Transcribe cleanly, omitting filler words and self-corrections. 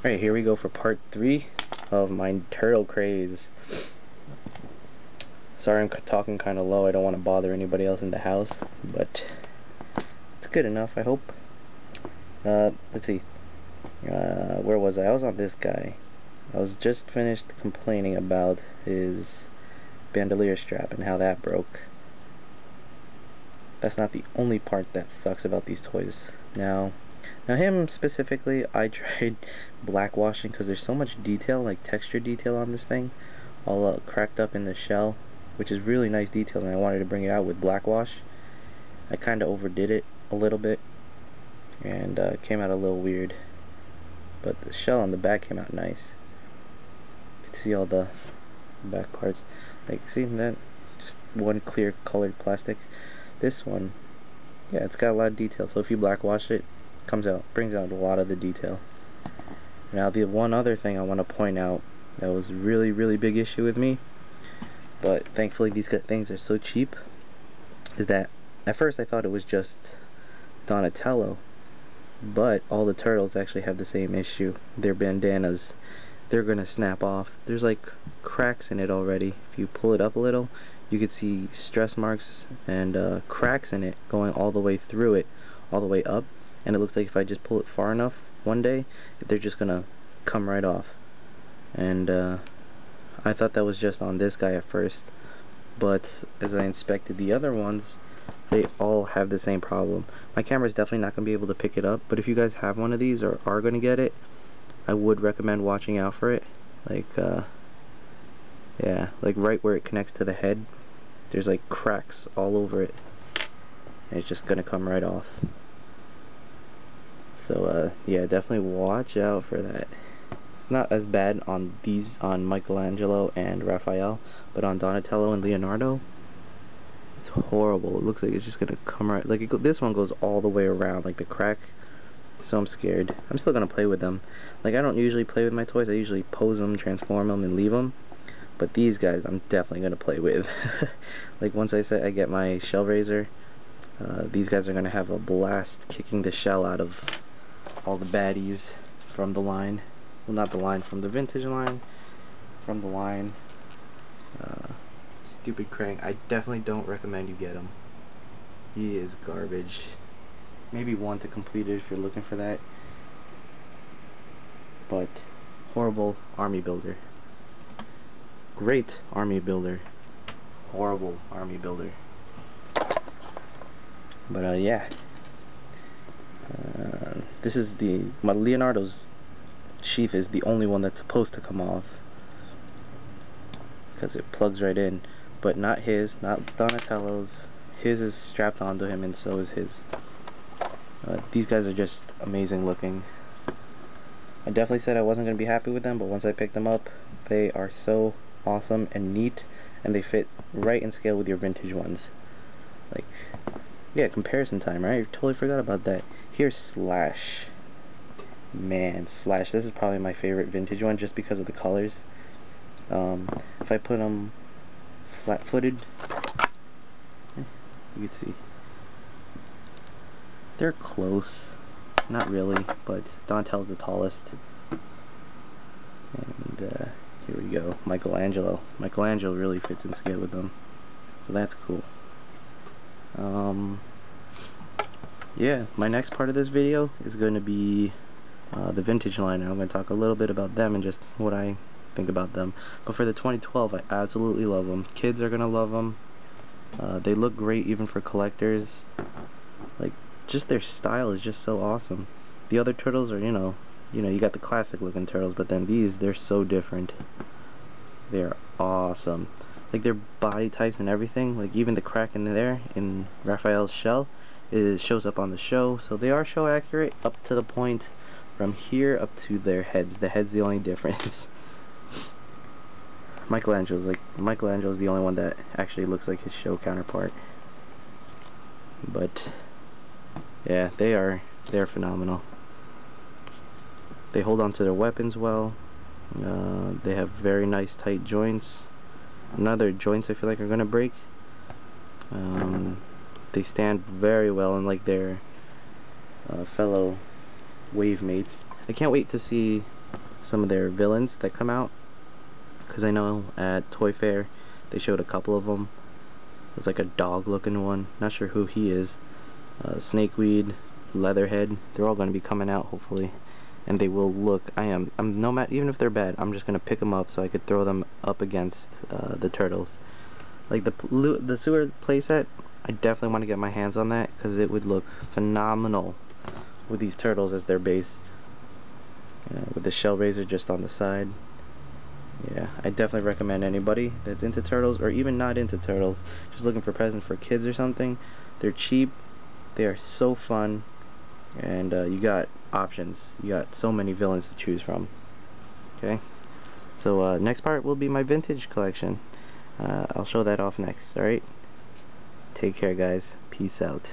Alright, here we go for part 3 of my turtle craze. Sorry I'm talking kind of low, I don't want to bother anybody else in the house, but it's good enough, I hope. Let's see. Where was I? I was on this guy. I was just finished complaining about his bandolier strap and how that broke. That's not the only part that sucks about these toys. Now him specifically, I tried black washing because there's so much detail, like texture detail on this thing, all cracked up in the shell, which is really nice detail, and I wanted to bring it out with black wash. I kind of overdid it a little bit, and it came out a little weird, but the shell on the back came out nice. You can see all the back parts, like, see that? Just one clear colored plastic. This one, yeah, it's got a lot of detail, so if you black wash it, brings out a lot of the detail. Now the one other thing I want to point out that was really big issue with me, but thankfully these things are so cheap, is that at first I thought it was just Donatello, but all the turtles actually have the same issue. Their bandanas, they're gonna snap off. There's like cracks in it already. If you pull it up a little, you can see stress marks and cracks in it going all the way through it, all the way up. And it looks like if I just pull it far enough one day, they're just gonna come right off. And I thought that was just on this guy at first, but as I inspected the other ones, they all have the same problem. My camera is definitely not gonna be able to pick it up, but if you guys have one of these or are gonna get it, I would recommend watching out for it. Like yeah, like right where it connects to the head, there's like cracks all over it, and it's just gonna come right off. So yeah, definitely watch out for that. It's not as bad on Michelangelo and Raphael, but on Donatello and Leonardo, it's horrible. It looks like it's just gonna come right, like this one goes all the way around, like the crack. So I'm scared. I'm still gonna play with them. Like, I don't usually play with my toys. I usually pose them, transform them, and leave them. But these guys, I'm definitely gonna play with. Like, once I get my shell raiser, these guys are gonna have a blast kicking the shell out of all the baddies from the line. Well, not the line, from the vintage line. From the line. Stupid Krang. I definitely don't recommend you get him. He is garbage. Maybe one to complete it if you're looking for that. But horrible army builder. Great army builder. Horrible army builder. But yeah. This is my Leonardo's sheath is the only one that's supposed to come off, because it plugs right in, but not his, not Donatello's. His is strapped onto him, and so is his. These guys are just amazing looking. I definitely said I wasn't going to be happy with them, but once I picked them up, they are so awesome and neat, and they fit right in scale with your vintage ones. Like, yeah, comparison time, right? I totally forgot about that. Here's Slash. Man, Slash, this is probably my favorite vintage one just because of the colors. If I put them flat-footed, you can see they're close. Not really, but Donatello's the tallest. And here we go, Michelangelo. Michelangelo really fits in scale with them, so that's cool. Yeah, my next part of this video is going to be the vintage line, and I'm going to talk a little bit about them and just what I think about them. But for the 2012, I absolutely love them. Kids are going to love them. They look great even for collectors. Like, just their style is just so awesome. The other turtles are, you know, you got the classic looking turtles, but then these, they're so different. They're awesome. Like, their body types and everything, like even the crack in there in Raphael's shell, it shows up on the show, so they are show accurate up to the point from here up to their heads. The head's the only difference. Michelangelo's the only one that actually looks like his show counterpart. But yeah, they're phenomenal. They hold on to their weapons well. They have very nice tight joints. None of their joints I feel like are gonna break. They stand very well, unlike their fellow wave mates. I can't wait to see some of their villains that come out, because I know at Toy Fair they showed a couple of them. There's like a dog looking one, not sure who he is. Snakeweed, Leatherhead, they're all going to be coming out hopefully, and they will look, I'm no matter, even if they're bad, I'm just going to pick them up so I could throw them up against the turtles. Like the sewer playset, I definitely want to get my hands on that because it would look phenomenal with these turtles as their base, with the shell raiser just on the side. Yeah, I definitely recommend anybody that's into turtles, or even not into turtles, just looking for presents for kids or something. They're cheap, they are so fun, and you got options. You got so many villains to choose from. Okay, so next part will be my vintage collection. I'll show that off next. Alright, take care guys, peace out.